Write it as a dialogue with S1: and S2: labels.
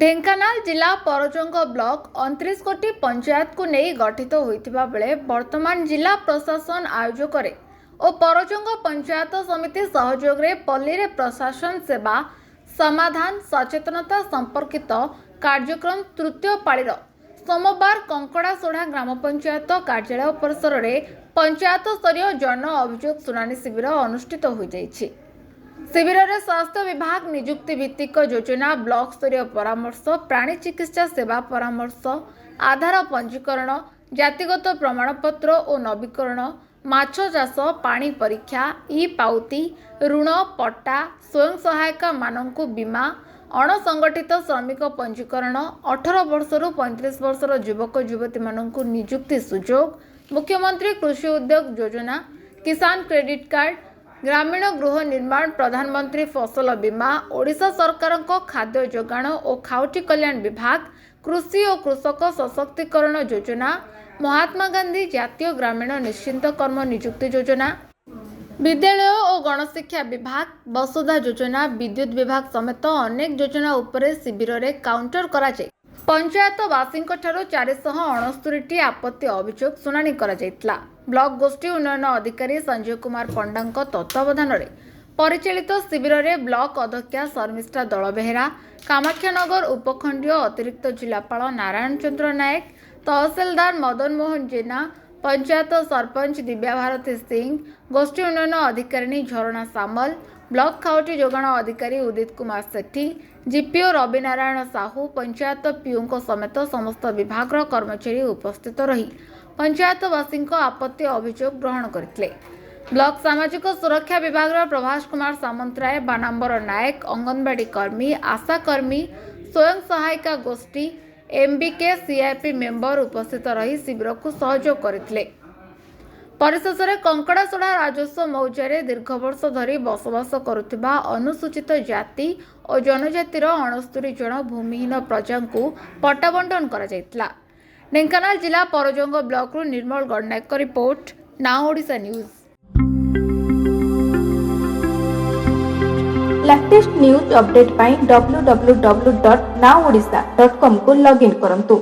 S1: ढेंकानाल जिला परजंग ब्लॉक 29 कोटी पंचायत को नहीं गठित होइतिबा बेले वर्तमान जिला प्रशासन आयोजक और परजंग पंचायत समिति सहयोग रे पल्ली रे प्रशासन सेवा समाधान सचेतनता संपर्कित कार्यक्रम तृतीय पाळीर सोमवार कंकड़ासोढ़ा ग्राम पंचायत कार्यालय परिसर रे पंचायत स्तरीय जन अभियोग शुणाणी शिविर अनुष्ठित हो जाइछि। शिविर में स्वास्थ्य विभाग निजुक्ति भित्तिक योजना ब्लॉक स्तरीय परामर्श प्राणी चिकित्सा सेवा परामर्श आधार पंजीकरण जातिगत प्रमाणपत्र और नवीकरण माछ चाष पानी परीक्षा ई पाउती ऋण पट्टा स्वयं सहायिका मानकु बीमा अणसंगठित श्रमिक पंजीकरण 18 वर्षरु 35 वर्षर युवक युवती मानकु निजुक्ति सुजोग मुख्यमंत्री कृषि उद्योग योजना किसान क्रेडिट कार्ड ग्रामीण गृह निर्माण प्रधानमंत्री फसल बीमा ओडिशा सरकार खाद्य जोगाण और खाउटी कल्याण विभाग कृषि और कृषक सशक्तिकरण योजना महात्मा गांधी जातीय ग्रामीण निश्चिंत कर्म निजुक्ति योजना विद्यालय और गणशिक्षा विभाग वसुधा योजना विद्युत विभाग समेत अनेक योजना उपरे शिविर में काउंटर करा जाय पंचायतवासी 469 आपत्ति अभियोग शुणाणी करा जायतिला। ब्लॉक गोष्ठी उन्नयन अधिकारी संजय कुमार पंडा तत्वावधान में परिचालित शिविर में ब्लॉक अध्यक्षा शर्मिष्ठा दल बेहेरा कामाख्यानगर उपखंडीय अतिरिक्त जिलापाल नारायण चंद्र नायक तहसीलदार मदन मोहन जेना पंचायत सरपंच दिव्या भारती सिंह गोष्ठी उन्नयन अधिकारी झरणा सामल ब्लॉक खाउटी जोगाण अधिकारी उदित कुमार सेठी जीपीओ रवि नारायण साहू पंचायत पीओ समेत समस्त विभाग कर्मचारी उपस्थित रही पंचायतवासी आपत्ति अभियोग ग्रहण करथिले। ब्लॉक सामाजिक सुरक्षा विभाग प्रभास कुमार सामंतराय बानांबर नायक अंगनवाड़ी कर्मी आशा कर्मी स्वयं सहायिका गोष्ठी एमबीके सीआरपी मेंबर उपस्थित रही शिविर को सहयोग करथिले। परिशेष में कंकड़ासोढ़ा राजस्व मौजारे दीर्घ वर्ष धरी बसवास करुथिबा अनुसूचित जाति और जनजातिर 69 जन भूमिहीन प्रजा को पट्टा बंटन करा जायतिला। ढेंकानाल जिला Parjang block Nirmal Gananayak report now Odisha news.
S2: Latest news update पाई www.nowodisha.com को लॉगिन करंतु।